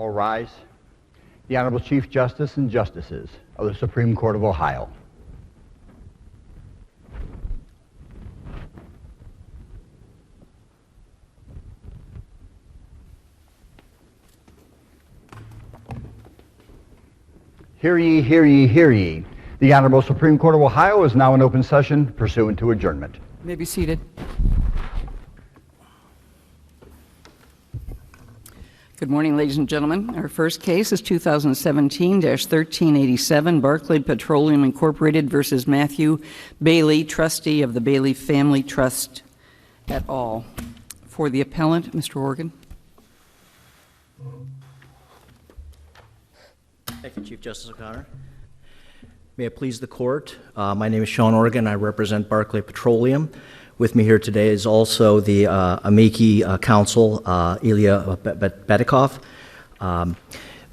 All rise. The Honorable Chief Justice and Justices of the Supreme Court of Ohio. Hear ye, hear ye, hear ye. The Honorable Supreme Court of Ohio is now in open session pursuant to adjournment. You may be seated. Good morning, ladies and gentlemen. Our first case is 2017-1387, Barclay Petroleum Incorporated versus Matthew Bailey, trustee of the Bailey Family Trust et al. For the appellant, Mr. Organ. Thank you, Chief Justice O'Connor. May it please the court, my name is Sean Organ. I represent Barclay Petroleum. With me here today is also the amici counsel, Ilya Bedikov.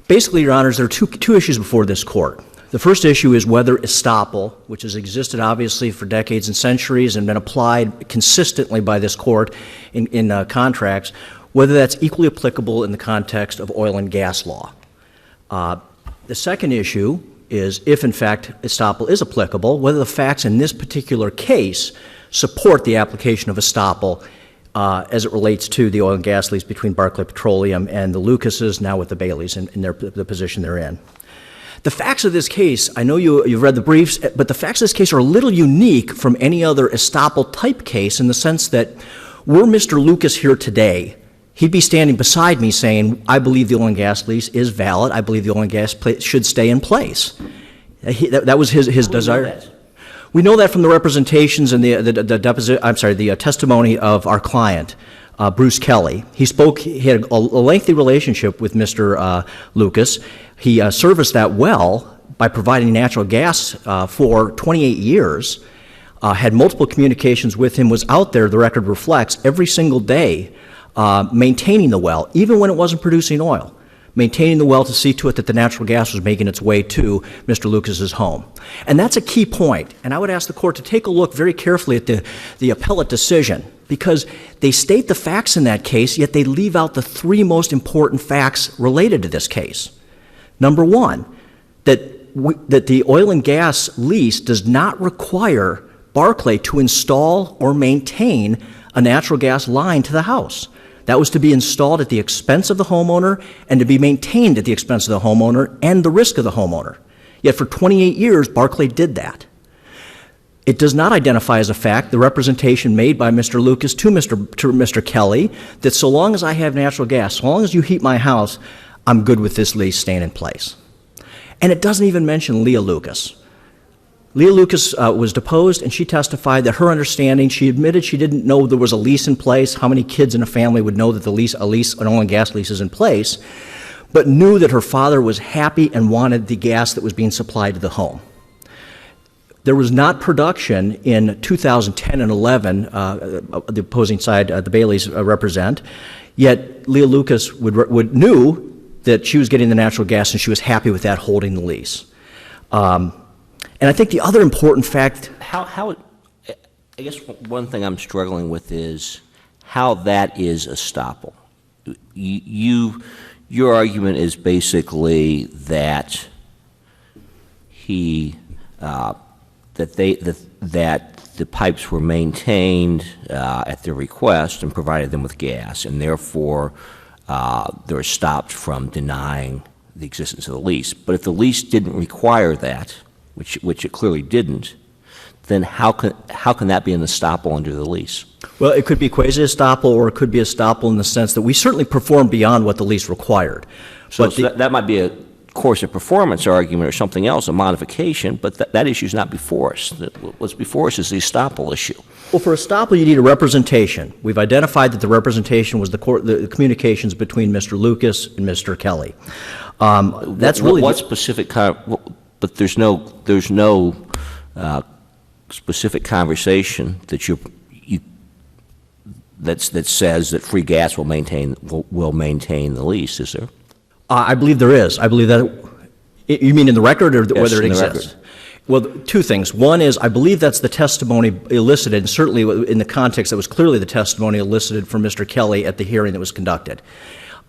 Basically, Your Honors, there are two issues before this court. The first issue is whether estoppel, which has existed obviously for decades and centuries and been applied consistently by this court in contracts, whether that's equally applicable in the context of oil and gas law. The second issue is if, in fact, estoppel is applicable, whether the facts in this particular case support the application of estoppel as it relates to the oil and gas lease between Barclay Petroleum and the Lucases, now with the Baileys in the position they're in. The facts of this case, I know you've read the briefs, but the facts of this case are a little unique from any other estoppel type case in the sense that were Mr. Lucas here today, he'd be standing beside me saying, I believe the oil and gas lease is valid. I believe the oil and gas should stay in place. That was his desire. We know that from the representations and the testimony of our client, Bruce Kelly. He had a lengthy relationship with Mr. Lucas. He serviced that well by providing natural gas for 28 years, had multiple communications with him, was out there, the record reflects, every single day, maintaining the well, even when it wasn't producing oil. Maintaining the well to see to it that the natural gas was making its way to Mr. Lucas's home. And that's a key point. And I would ask the court to take a look very carefully at the appellate decision, because they state the facts in that case, yet they leave out the three most important facts related to this case. Number one, that the oil and gas lease does not require Barclay to install or maintain a natural gas line to the house. That was to be installed at the expense of the homeowner and to be maintained at the expense of the homeowner and the risk of the homeowner. Yet for 28 years, Barclay did that. It does not identify as a fact the representation made by Mr. Lucas to Mr. Kelly that so long as I have natural gas, so long as you heat my house, I'm good with this lease staying in place. And it doesn't even mention Leah Lucas. Leah Lucas was deposed, and she testified that her understanding, she admitted she didn't know there was a lease in place, how many kids in a family would know that an oil and gas lease is in place, but knew that her father was happy and wanted the gas that was being supplied to the home. There was not production in 2010 and 11, the opposing side, the Baileys represent, yet Leah Lucas knew that she was getting the natural gas and she was happy with that holding the lease. And I think the other important fact... I guess one thing I'm struggling with is how that is estoppel. Your argument is basically that that the pipes were maintained at their request and provided them with gas, and therefore they're stopped from denying the existence of the lease. But if the lease didn't require that, which it clearly didn't, then how can that be an estoppel under the lease? Well, it could be quasi-estoppel, or it could be estoppel in the sense that we certainly performed beyond what the lease required. So that might be a course of performance argument or something else, a modification, but that issue is not before us. What's before us is the estoppel issue. Well, for estoppel, you need a representation. We've identified that the representation was the communications between Mr. Lucas and Mr. Kelly. That's really what specific but there's no specific conversation that says that free gas will maintain the lease, is there? I believe there is. I believe that. You mean in the record, or yes, whether it exists? Well, two things. One is I believe that's the testimony elicited, and certainly in the context that was clearly the testimony elicited from Mr. Kelly at the hearing that was conducted.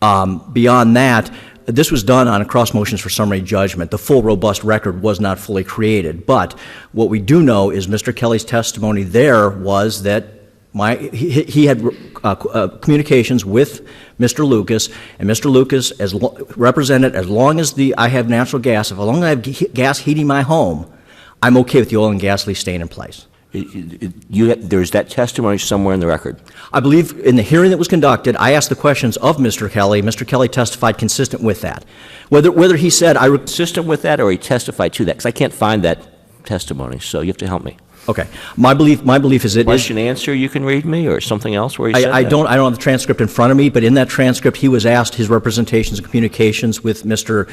Beyond that, this was done on cross motions for summary judgment. The full robust record was not fully created. But what we do know is Mr. Kelly's testimony there was that he had communications with Mr. Lucas, and Mr. Lucas represented, as long as I have natural gas, as long as I have gas heating my home, I'm okay with the oil and gas lease staying in place. There's that testimony somewhere in the record. I believe in the hearing that was conducted, I asked the questions of Mr. Kelly. Mr. Kelly testified consistent with that. Whether he said consistent with that, or he testified to that, because I can't find that testimony. So you have to help me. Okay. My belief is it question answer you can read me, or something else where he said I that? don't have the transcript in front of me, but in that transcript he was asked his representations and communications with Mr.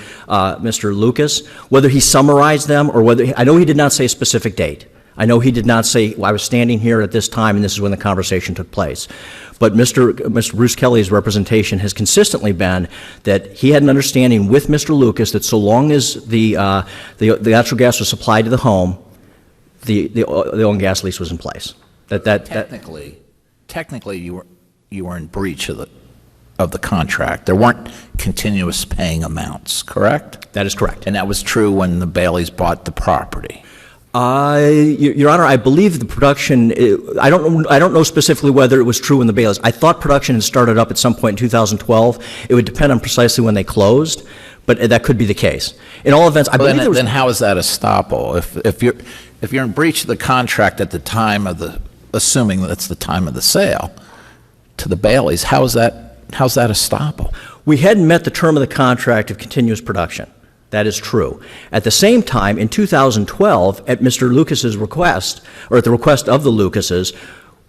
Lucas, whether he summarized them or whether I know he did not say a specific date. I know he did not say, well, I was standing here at this time and this is when the conversation took place. But Mr. Bruce Kelly's representation has consistently been that he had an understanding with Mr. Lucas that so long as the natural gas was supplied to the home, the oil and gas lease was in place. Technically, you were in breach of the contract. There weren't continuous paying amounts, correct? That is correct. And that was true when the Baileys bought the property. Your Honor, I believe the production. I don't know specifically whether it was true in the Baileys. I thought production had started up at some point in 2012. It would depend on precisely when they closed, but that could be the case. In all events, I believe there was. Then how is that estoppel? If you're in breach of the contract at the time of assuming that's the time of the sale to the Baileys, how's that estoppel? We hadn't met the term of the contract of continuous production. That is true. At the same time, in 2012, at Mr. Lucas's request, or at the request of the Lucases,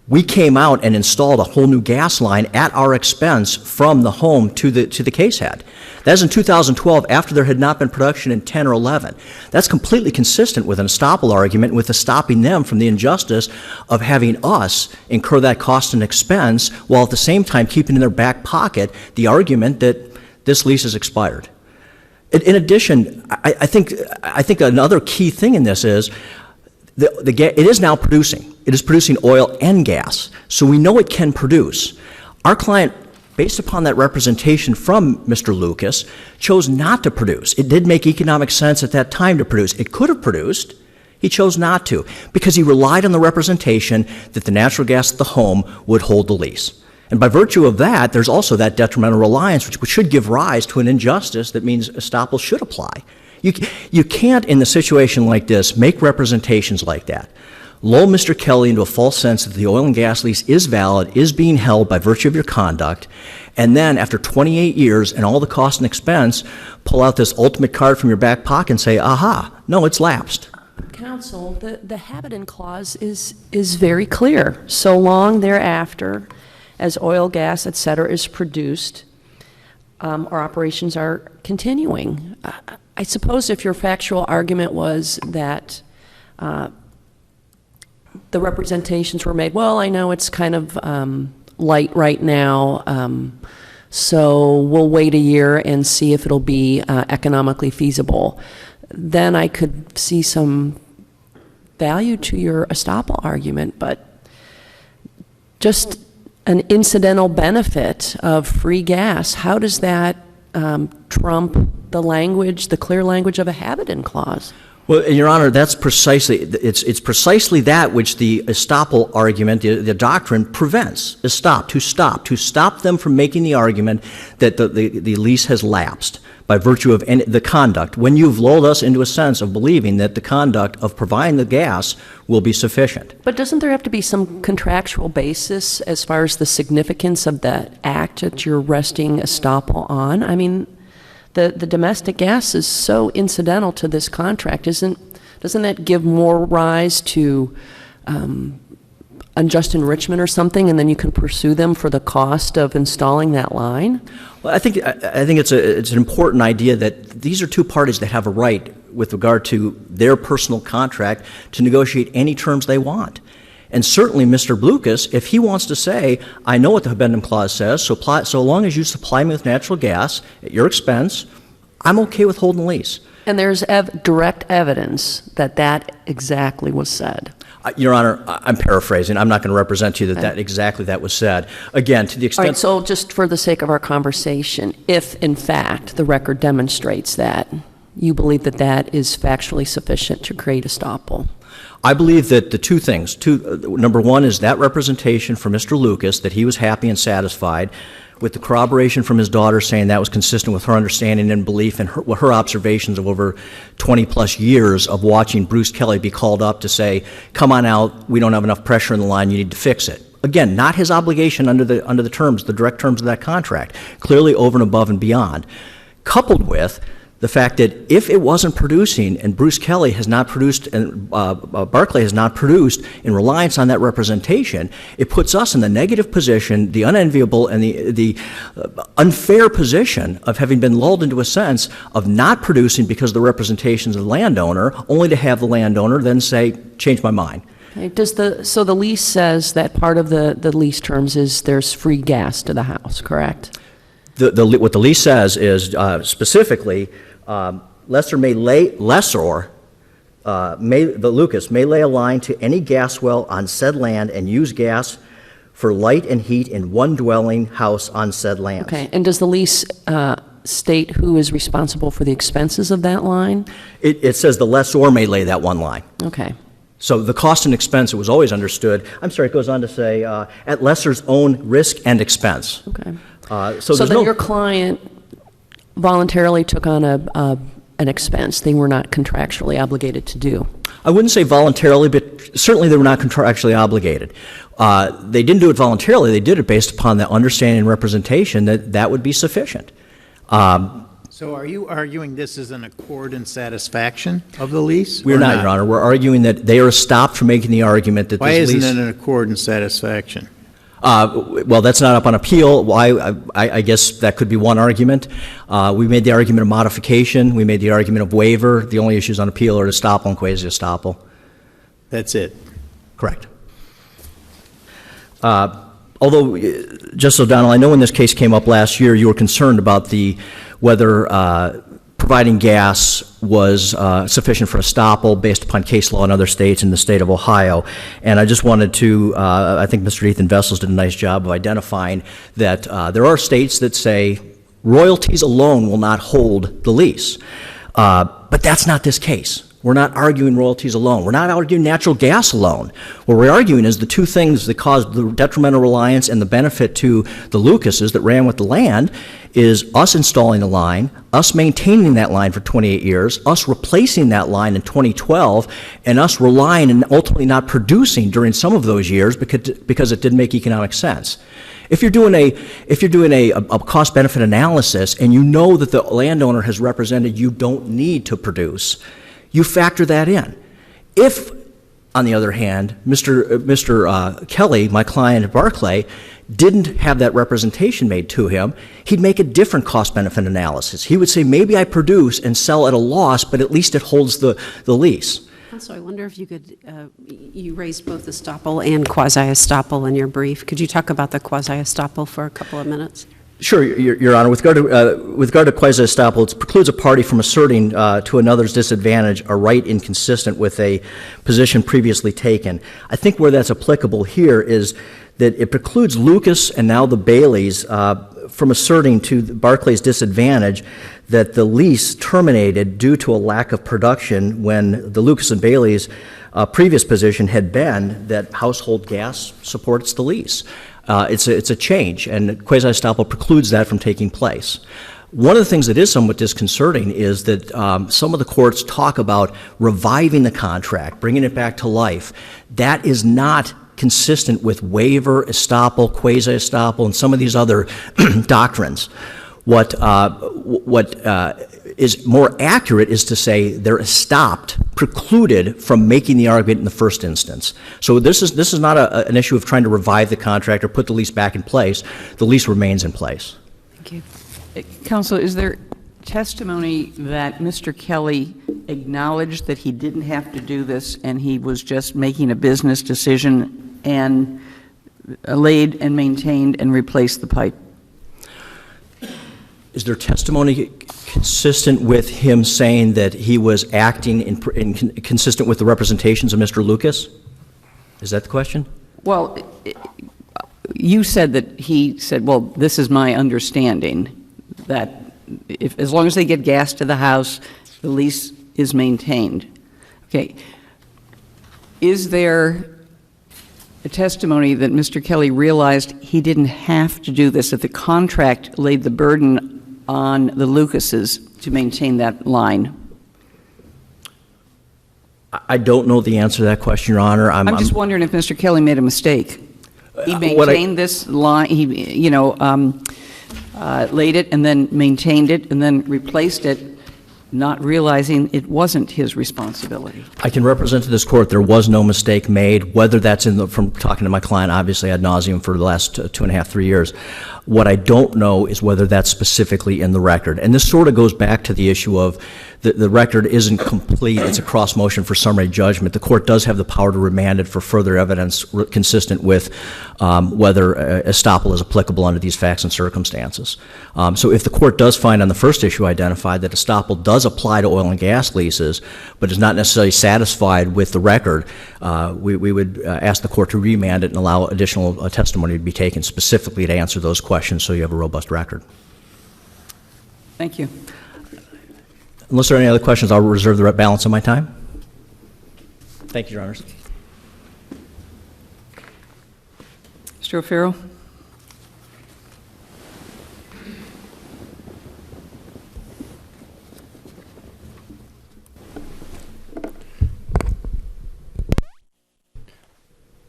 we came out and installed a whole new gas line at our expense from the home to the casehead. That is in 2012, after there had not been production in 10 or 11. That's completely consistent with an estoppel argument, with stopping them from the injustice of having us incur that cost and expense, while at the same time keeping in their back pocket the argument that this lease is expired. In addition, I think another key thing in this is it is now producing. It is producing oil and gas, so we know it can produce. Our client, based upon that representation from Mr. Lucas, chose not to produce. It did make economic sense at that time to produce. It could have produced. He chose not to because he relied on the representation that the natural gas at the home would hold the lease. And by virtue of that, there's also that detrimental reliance, which should give rise to an injustice that means estoppel should apply. You can't, in a situation like this, make representations like that. Lull Mr. Kelly into a false sense that the oil and gas lease is valid, is being held by virtue of your conduct, and then after 28 years and all the cost and expense, pull out this ultimate card from your back pocket and say, aha, no, it's lapsed. Counsel, the habitant clause is very clear. So long thereafter as oil, gas, et cetera, is produced, our operations are continuing. I suppose if your factual argument was that the representations were made, well, I know it's kind of light right now, so we'll wait a year and see if it'll be economically feasible, then I could see some value to your estoppel argument, but just an incidental benefit of free gas, how does that trump the language, the clear language of a habitant clause? Well, Your Honor, that's precisely, it's precisely that which the estoppel argument, the doctrine prevents, is to stop them from making the argument that the lease has lapsed by virtue of the conduct, when you've lulled us into a sense of believing that the conduct of providing the gas will be sufficient. But doesn't there have to be some contractual basis as far as the significance of that act that you're resting estoppel on? I mean, the domestic gas is so incidental to this contract. Doesn't that give more rise to unjust enrichment or something, and then you can pursue them for the cost of installing that line? Well, I think it's an important idea that these are two parties that have a right with regard to their personal contract to negotiate any terms they want. And certainly Mr. Lucas, if he wants to say, I know what the Habendum Clause says, so long as you supply me with natural gas at your expense, I'm okay with holding the lease. And there's direct evidence that that exactly was said. Your Honor, I'm paraphrasing. I'm not going to represent to you that exactly that was said. Again, to the All extent... right, so just for the sake of our conversation, if in fact the record demonstrates that, you believe that that is factually sufficient to create estoppel? I believe that the two things. Number one is that representation for Mr. Lucas, that he was happy and satisfied, with the corroboration from his daughter saying that was consistent with her understanding and belief and her observations of over 20-plus years of watching Bruce Kelly be called up to say, come on out, we don't have enough pressure in the line, you need to fix it. Again, not his obligation under the terms, the direct terms of that contract, clearly over and above and beyond, coupled with the fact that if it wasn't producing and Bruce Kelly has not produced and Barclay has not produced in reliance on that representation, it puts us in the negative position, the unenviable and the unfair position of having been lulled into a sense of not producing because of the representations of the landowner, only to have the landowner then say, change my mind. Okay. So the lease says that part of the lease terms is there's free gas to the house, correct? What the lease says is specifically, Lucas may lay a line to any gas well on said land and use gas for light and heat in one dwelling house on said lands. Okay, and does the lease state who is responsible for the expenses of that line? It says the lessor may lay that one line. Okay. So the cost and expense, it was always understood. I'm sorry, it goes on to say, at lessor's own risk and expense. Okay. So then your client voluntarily took on an expense they were not contractually obligated to do. I wouldn't say voluntarily, but certainly they were not contractually obligated. They didn't do it voluntarily. They did it based upon the understanding and representation that that would be sufficient. So are you arguing this is an accord and satisfaction of the lease? We're not, Your Honor. We're arguing that they are stopped from making the argument that Why this lease... isn't it an accord and satisfaction? Well, that's not up on appeal. I guess that could be one argument. We made the argument of modification. We made the argument of waiver. The only issues on appeal are estoppel and quasi-estoppel. That's it. Correct. Although, Justice O'Donnell, I know when this case came up last year, you were concerned about whether providing gas was sufficient for estoppel based upon case law in other states in the state of Ohio. And I just wanted to, I think Mr. Ethan Vessels did a nice job of identifying that there are states that say royalties alone will not hold the lease. But that's not this case. We're not arguing royalties alone. We're not arguing natural gas alone. What we're arguing is the two things that caused the detrimental reliance and the benefit to the Lucases that ran with the land is us installing the line, us maintaining that line for 28 years, us replacing that line in 2012, and us relying and ultimately not producing during some of those years because it didn't make economic sense. If you're doing a cost-benefit analysis and you know that the landowner has represented you don't need to produce, you factor that in. If, on the other hand, Mr. Kelly, my client at Barclay, didn't have that representation made to him, he'd make a different cost-benefit analysis. He would say, maybe I produce and sell at a loss, but at least it holds the lease. So I wonder if you could, you raised both estoppel and quasi-estoppel in your brief. Could you talk about the quasi-estoppel for a couple of minutes? Sure, Your Honor. With regard to quasi-estoppel, it precludes a party from asserting to another's disadvantage a right inconsistent with a position previously taken. I think where that's applicable here is that it precludes Lucas and now the Baileys from asserting to Barclay's disadvantage that the lease terminated due to a lack of production when the Lucas and Baileys' previous position had been that household gas supports the lease. It's a change, and quasi-estoppel precludes that from taking place. One of the things that is somewhat disconcerting is that some of the courts talk about reviving the contract, bringing it back to life. That is not consistent with waiver, estoppel, quasi-estoppel, and some of these other doctrines. What is more accurate is to say they're stopped, precluded from making the argument in the first instance. So this is not an issue of trying to revive the contract or put the lease back in place. The lease remains in place. Thank you. Counsel, is there testimony that Mr. Kelly acknowledged that he didn't have to do this and he was just making a business decision and laid and maintained and replaced the pipe? Is there testimony consistent with him saying that he was acting consistent with the representations of Mr. Lucas? Is that the question? Well, you said that he said, well, this is my understanding, that as long as they get gas to the house, the lease is maintained. Okay. Is there a testimony that Mr. Kelly realized he didn't have to do this, that the contract laid the burden on the Lucases to maintain that line? I don't know the answer to that question, Your Honor. I'm just wondering if Mr. Kelly made a mistake. He maintained this line, he, laid it and then maintained it and then replaced it, not realizing it wasn't his responsibility. I can represent to this court there was no mistake made, whether that's from talking to my client, obviously ad nauseum for the last 2.5, 3 years. What I don't know is whether that's specifically in the record. And this sort of goes back to the issue of the record isn't complete. It's a cross motion for summary judgment. The court does have the power to remand it for further evidence consistent with whether estoppel is applicable under these facts and circumstances. So if the court does find on the first issue identified that estoppel does apply to oil and gas leases, but is not necessarily satisfied with the record, we would ask the court to remand it and allow additional testimony to be taken specifically to answer those questions so you have a robust record. Thank you. Unless there are any other questions, I'll reserve the balance of my time. Thank you, Your Honors. Mr. O'Farrell?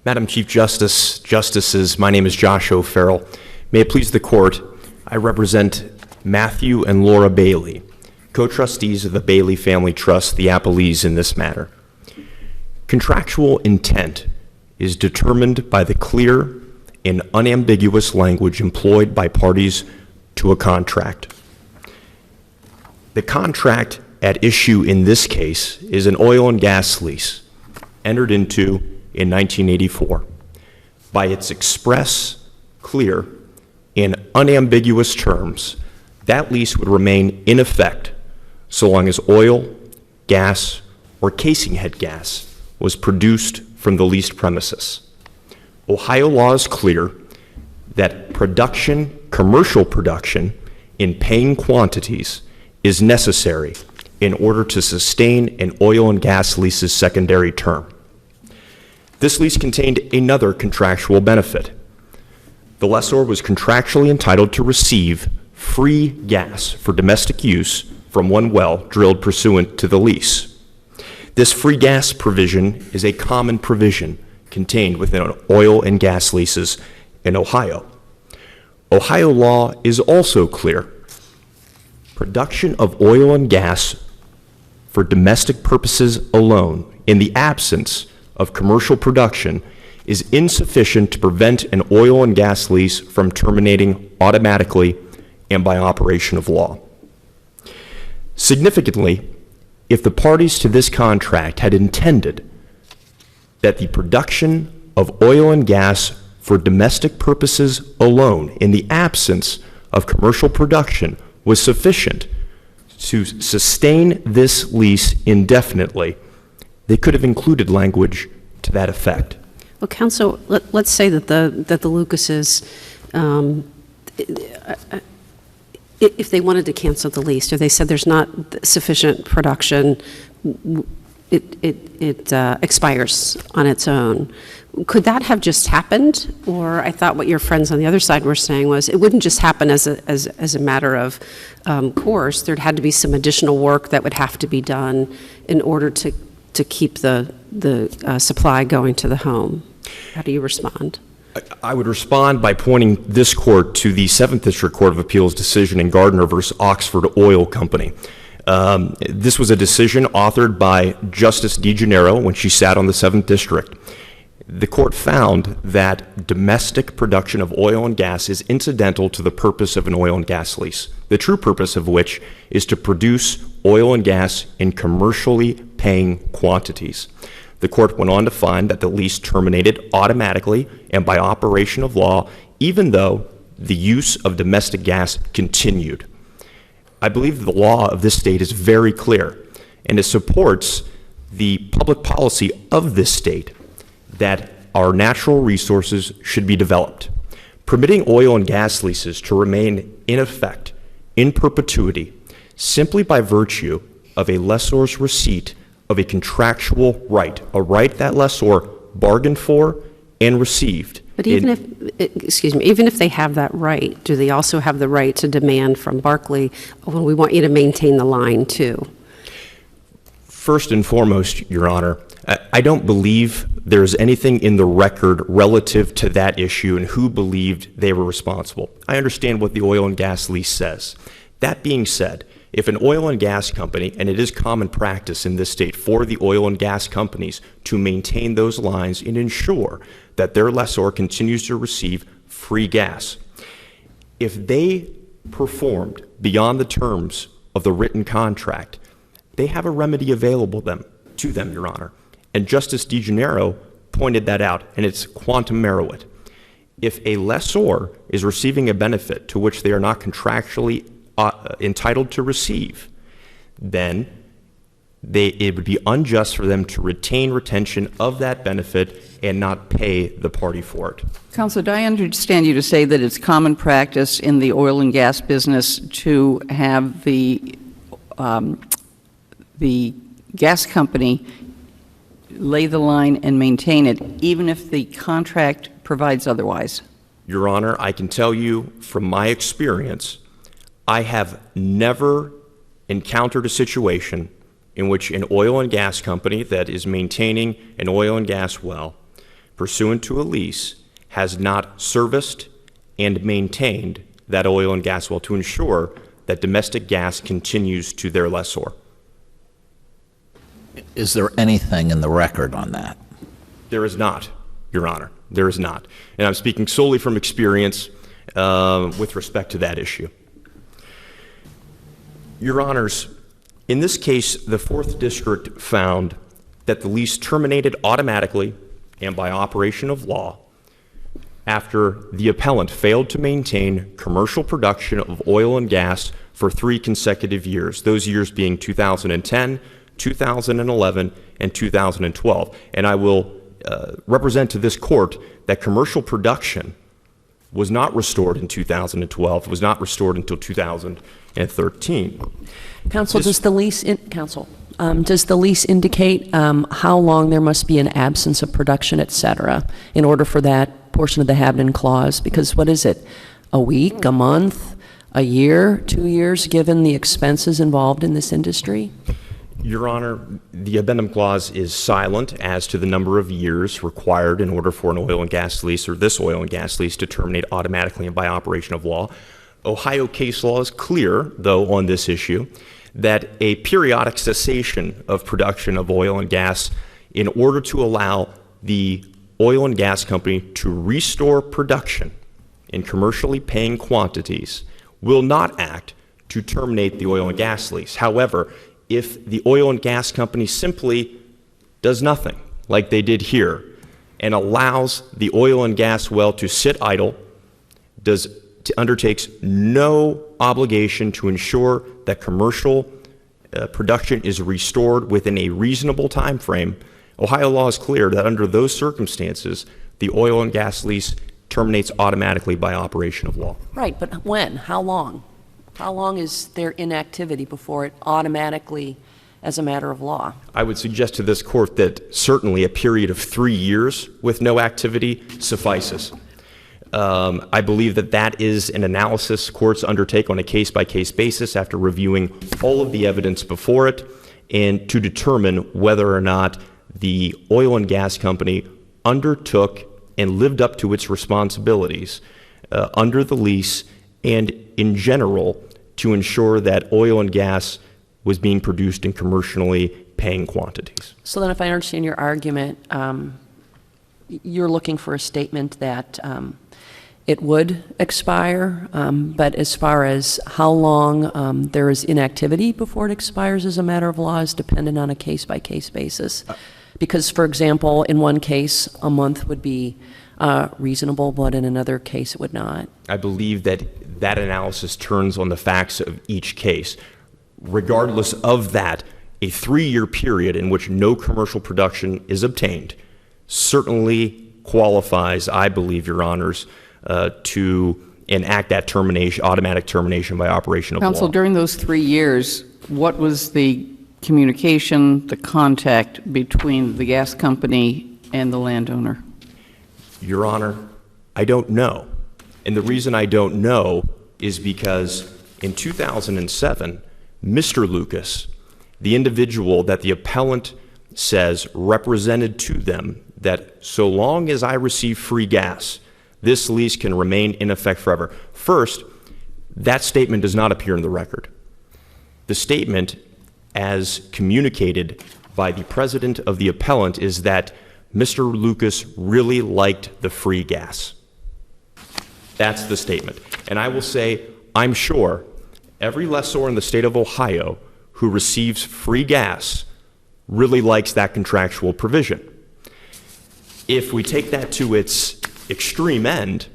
Madam Chief Justice, Justices, my name is Josh O'Farrell. May it please the Court, I represent Matthew and Laura Bailey, co-trustees of the Bailey Family Trust, the appellees in this matter. Contractual intent is determined by the clear and unambiguous language employed by parties to a contract. The contract at issue in this case is an oil and gas lease entered into in 1984. By its express, clear, and unambiguous terms, that lease would remain in effect so long as oil, gas, or casing head gas was produced from the leased premises. Ohio law is clear that production, commercial production, in paying quantities is necessary in order to sustain an oil and gas lease's secondary term. This lease contained another contractual benefit. The lessor was contractually entitled to receive free gas for domestic use from one well drilled pursuant to the lease. This free gas provision is a common provision contained within oil and gas leases in Ohio. Ohio law is also clear. Production of oil and gas for domestic purposes alone, in the absence of commercial production, is insufficient to prevent an oil and gas lease from terminating automatically and by operation of law. Significantly, if the parties to this contract had intended that the production of oil and gas for domestic purposes alone, in the absence of commercial production, was sufficient to sustain this lease indefinitely, they could have included language to that effect. Well, counsel, let's say that the Lucases, if they wanted to cancel the lease, or they said there's not sufficient production, it expires on its own. Could that have just happened? Or I thought what your friends on the other side were saying was it wouldn't just happen as a matter of course. There'd had to be some additional work that would have to be done in order to keep the supply going to the home. How do you respond? I would respond by pointing this court to the 7th District Court of Appeals decision in Gardner versus Oxford Oil Company. This was a decision authored by Justice DeGennaro when she sat on the 7th District. The court found that domestic production of oil and gas is incidental to the purpose of an oil and gas lease, the true purpose of which is to produce oil and gas in commercially paying quantities. The court went on to find that the lease terminated automatically and by operation of law, even though the use of domestic gas continued. I believe the law of this state is very clear, and it supports the public policy of this state that our natural resources should be developed. Permitting oil and gas leases to remain in effect in perpetuity simply by virtue of a lessor's receipt of a contractual right, a right that lessor bargained for and received. But even if they have that right, do they also have the right to demand from Barclay, well, we want you to maintain the line too? First and foremost, Your Honor, I don't believe there's anything in the record relative to that issue and who believed they were responsible. I understand what the oil and gas lease says. That being said, if an oil and gas company, and it is common practice in this state for the oil and gas companies to maintain those lines and ensure that their lessor continues to receive free gas, if they performed beyond the terms of the written contract, they have a remedy available to them, Your Honor. And Justice DeGennaro pointed that out, and it's quantum meruit. If a lessor is receiving a benefit to which they are not contractually entitled to receive, then it would be unjust for them to retain retention of that benefit and not pay the party for it. Counsel, do I understand you to say that it's common practice in the oil and gas business to have the gas company lay the line and maintain it, even if the contract provides otherwise? Your Honor, I can tell you from my experience, I have never encountered a situation in which an oil and gas company that is maintaining an oil and gas well pursuant to a lease has not serviced and maintained that oil and gas well to ensure that domestic gas continues to their lessor. Is there anything in the record on that? There is not, Your Honor. There is not. And I'm speaking solely from experience with respect to that issue. Your Honors, in this case, the 4th District found that the lease terminated automatically and by operation of law after the appellant failed to maintain commercial production of oil and gas for 3 consecutive years, those years being 2010, 2011, and 2012. And I will represent to this court that commercial production was not restored in 2012. It was not restored until 2013. Counsel, does the lease indicate how long there must be an absence of production, et cetera, in order for that portion of the Habden Clause? Because what is it, a week, a month, a year, 2 years, given the expenses involved in this industry? Your Honor, the addendum clause is silent as to the number of years required in order for an oil and gas lease or this oil and gas lease to terminate automatically and by operation of law. Ohio case law is clear, though, on this issue, that a periodic cessation of production of oil and gas in order to allow the oil and gas company to restore production in commercially paying quantities will not act to terminate the oil and gas lease. However, if the oil and gas company simply does nothing, like they did here, and allows the oil and gas well to sit idle, undertakes no obligation to ensure that commercial production is restored within a reasonable time frame, Ohio law is clear that under those circumstances, the oil and gas lease terminates automatically by operation of law. Right, but when? How long? How long is their inactivity before it automatically, as a matter of law? I would suggest to this court that certainly a period of 3 years with no activity suffices. I believe that that is an analysis courts undertake on a case-by-case basis after reviewing all of the evidence before it and to determine whether or not the oil and gas company undertook and lived up to its responsibilities under the lease and in general to ensure that oil and gas was being produced in commercially paying quantities. So then if I understand your argument, you're looking for a statement that it would expire, but as far as how long there is inactivity before it expires as a matter of law is dependent on a case-by-case basis. Because, for example, in one case, a month would be reasonable, but in another case it would not. I believe that that analysis turns on the facts of each case. Regardless of that, a 3-year period in which no commercial production is obtained certainly qualifies, I believe, Your Honors, to enact that termination, automatic termination by operation of Counsel, law. during those 3 years, what was the communication, the contact between the gas company and the landowner? Your Honor, I don't know. And the reason I don't know is because in 2007, Mr. Lucas, the individual that the appellant says represented to them that so long as I receive free gas, this lease can remain in effect forever. First, that statement does not appear in the record. The statement, as communicated by the president of the appellant, is that Mr. Lucas really liked the free gas. That's the statement. And I will say, I'm sure every lessor in the state of Ohio who receives free gas really likes that contractual provision. If we take that to its extreme end,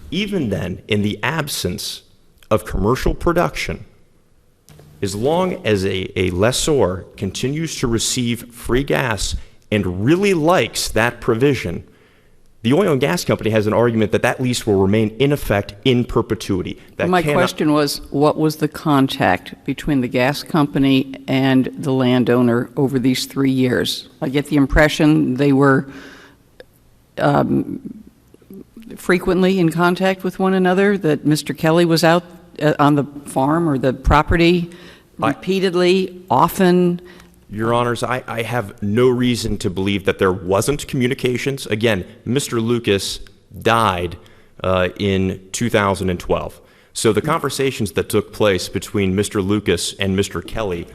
even then, in the absence of commercial production, as long as a lessor continues to receive free gas and really likes that provision, the oil and gas company has an argument that that lease will remain in effect in perpetuity. My question was, what was the contact between the gas company and the landowner over these 3 years? I get the impression they were frequently in contact with one another, that Mr. Kelly was out on the farm or the property repeatedly, often. Your Honors, I have no reason to believe that there wasn't communications. Again, Mr. Lucas died in 2012. So the conversations that took place between Mr. Lucas and Mr. Kelly,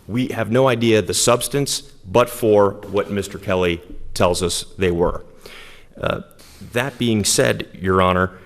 we have no idea the substance, but for what Mr. Kelly tells us they were. That being said, Your Honor,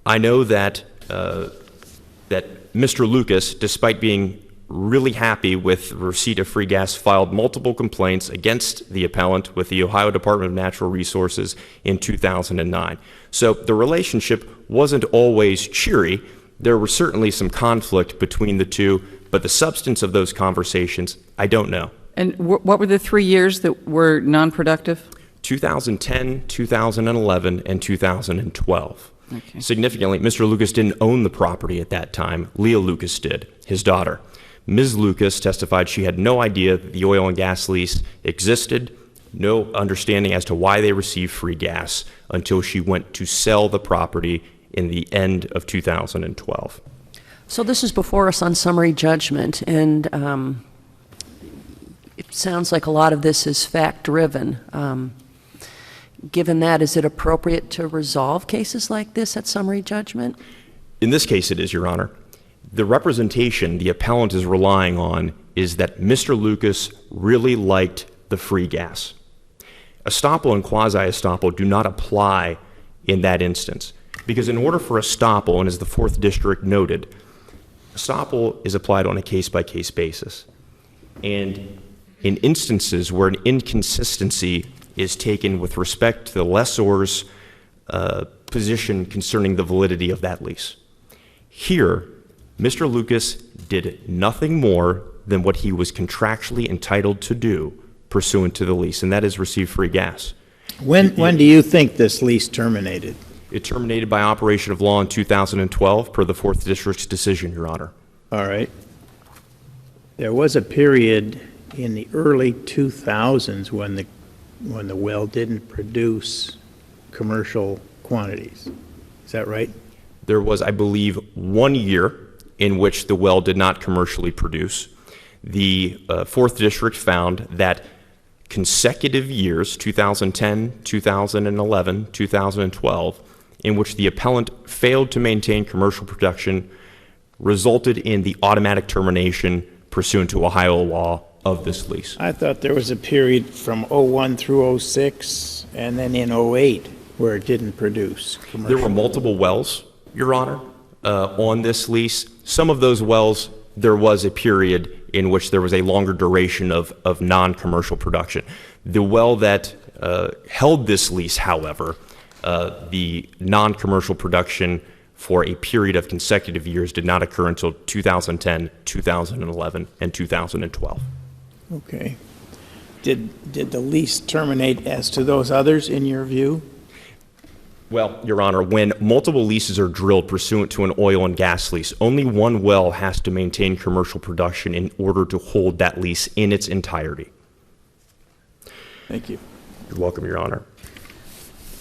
I know that that Mr. Lucas, despite being really happy with the receipt of free gas, filed multiple complaints against the appellant with the Ohio Department of Natural Resources in 2009. So the relationship wasn't always cheery. There was certainly some conflict between the two, but the substance of those conversations, I don't know. And what were the 3 years that were non-productive? 2010, 2011, and 2012. Okay. Significantly, Mr. Lucas didn't own the property at that time. Leah Lucas did, his daughter. Ms. Lucas testified she had no idea that the oil and gas lease existed, no understanding as to why they received free gas until she went to sell the property in the end of 2012. So this is before us on summary judgment, and it sounds like a lot of this is fact-driven. Given that, is it appropriate to resolve cases like this at summary judgment? In this case, it is, Your Honor. The representation the appellant is relying on is that Mr. Lucas really liked the free gas. Estoppel and quasi-estoppel do not apply in that instance, because in order for estoppel, and as the 4th District noted, estoppel is applied on a case-by-case basis. And in instances where an inconsistency is taken with respect to the lessor's position concerning the validity of that lease. Here, Mr. Lucas did nothing more than what he was contractually entitled to do pursuant to the lease, and that is receive free gas. When do you think this lease terminated? It terminated by operation of law in 2012 per the 4th District's decision, Your Honor. All right. There was a period in the early 2000s when the well didn't produce commercial quantities. Is that right? There was, I believe, 1 year in which the well did not commercially produce. The 4th District found that consecutive years, 2010, 2011, 2012, in which the appellant failed to maintain commercial production, resulted in the automatic termination pursuant to Ohio law of this lease. I thought there was a period from 01 through 06 and then in 08 where it didn't produce commercial. There were multiple wells, Your Honor, on this lease. Some of those wells, there was a period in which there was a longer duration of non-commercial production. The well that held this lease, however, the non-commercial production for a period of consecutive years did not occur until 2010, 2011, and 2012. Okay. Did the lease terminate as to those others, in your view? Well, Your Honor, when multiple leases are drilled pursuant to an oil and gas lease, only one well has to maintain commercial production in order to hold that lease in its entirety. Thank you. You're welcome, Your Honor.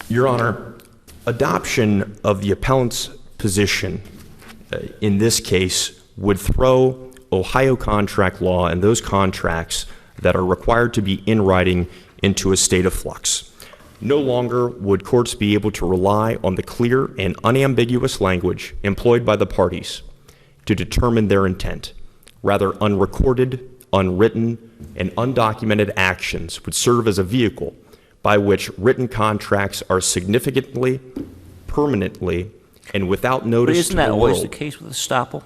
Your Honor, adoption of the appellant's position in this case would throw Ohio contract law and those contracts that are required to be in writing into a state of flux. No longer would courts be able to rely on the clear and unambiguous language employed by the parties to determine their intent. Rather, unrecorded, unwritten, and undocumented actions would serve as a vehicle by which written contracts are significantly, permanently, and without notice But isn't to that the always world. the case with estoppel?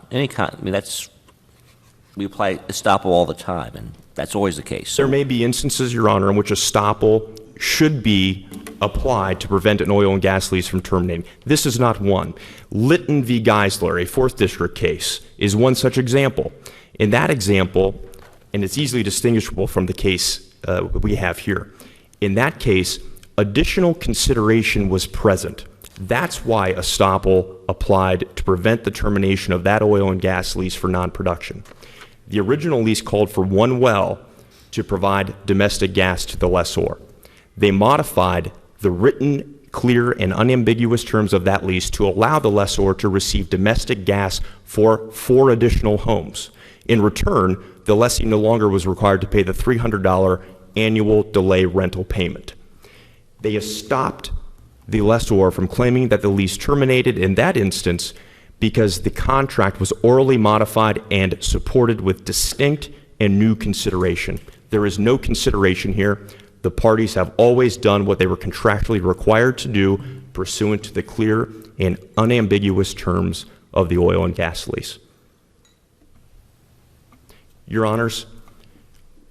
We apply estoppel all the time, and that's always the case. There may be instances, Your Honor, in which estoppel should be applied to prevent an oil and gas lease from terminating. This is not one. Litton v. Geisler, a 4th District case, is one such example. In that example, and it's easily distinguishable from the case we have here, in that case, additional consideration was present. That's why estoppel applied to prevent the termination of that oil and gas lease for non-production. The original lease called for one well to provide domestic gas to the lessor. They modified the written, clear, and unambiguous terms of that lease to allow the lessor to receive domestic gas for 4 additional homes. In return, the lessee no longer was required to pay the $300 annual delay rental payment. They stopped the lessor from claiming that the lease terminated in that instance because the contract was orally modified and supported with distinct and new consideration. There is no consideration here. The parties have always done what they were contractually required to do pursuant to the clear and unambiguous terms of the oil and gas lease. Your Honors,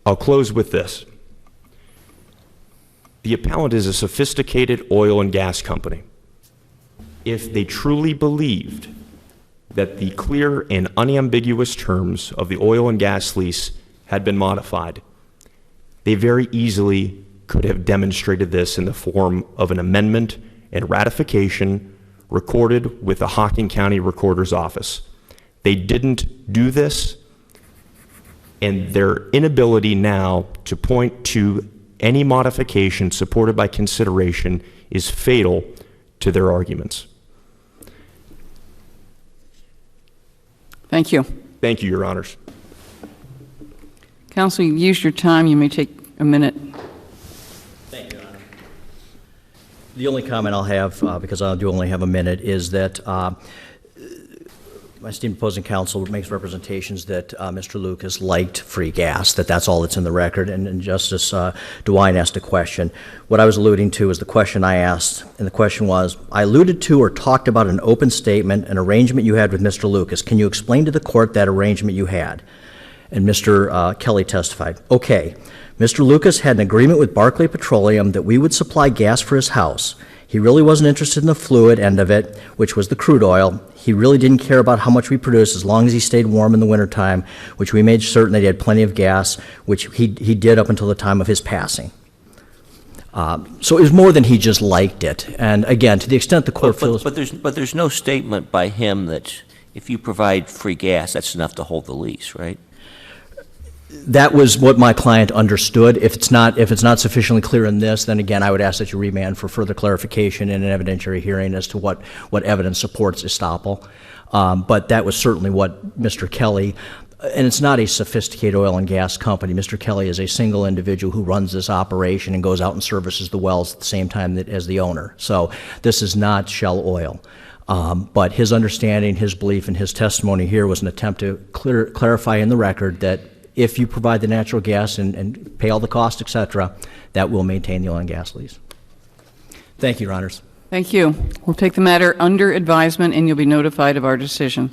I'll close with this. The appellant is a sophisticated oil and gas company. If they truly believed that the clear and unambiguous terms of the oil and gas lease had been modified, they very easily could have demonstrated this in the form of an amendment and ratification recorded with the Hocking County Recorder's Office. They didn't do this, and their inability now to point to any modification supported by consideration is fatal to their arguments. Thank you. Thank you, Your Honors. Counsel, you've used your time. You may take a minute. Thank you, Your Honor. The only comment I'll have, because I do only have a minute, is that my esteemed opposing counsel makes representations that Mr. Lucas liked free gas, that's all that's in the record, and Justice DeWine asked a question. What I was alluding to is the question I asked, and the question was, I alluded to or talked about an open statement, an arrangement you had with Mr. Lucas. Can you explain to the court that arrangement you had? And Mr. Kelly testified, okay, Mr. Lucas had an agreement with Barclay Petroleum that we would supply gas for his house. He really wasn't interested in the fluid end of it, which was the crude oil. He really didn't care about how much we produced as long as he stayed warm in the wintertime, which we made certain that he had plenty of gas, which he did up until the time of his passing. So it was more than he just liked it. And again, to the extent the court feels... But there's no statement by him that if you provide free gas, that's enough to hold the lease, right? That was what my client understood. If it's not sufficiently clear in this, then again, I would ask that you remand for further clarification in an evidentiary hearing as to what evidence supports estoppel. But that was certainly what Mr. Kelly, and it's not a sophisticated oil and gas company. Mr. Kelly is a single individual who runs this operation and goes out and services the wells at the same time as the owner. So this is not Shell Oil. But his understanding, his belief, and his testimony here was an attempt to clarify in the record that if you provide the natural gas and pay all the costs, et cetera, that will maintain the oil and gas lease. Thank you, Your Honors. Thank you. We'll take the matter under advisement, and you'll be notified of our decision.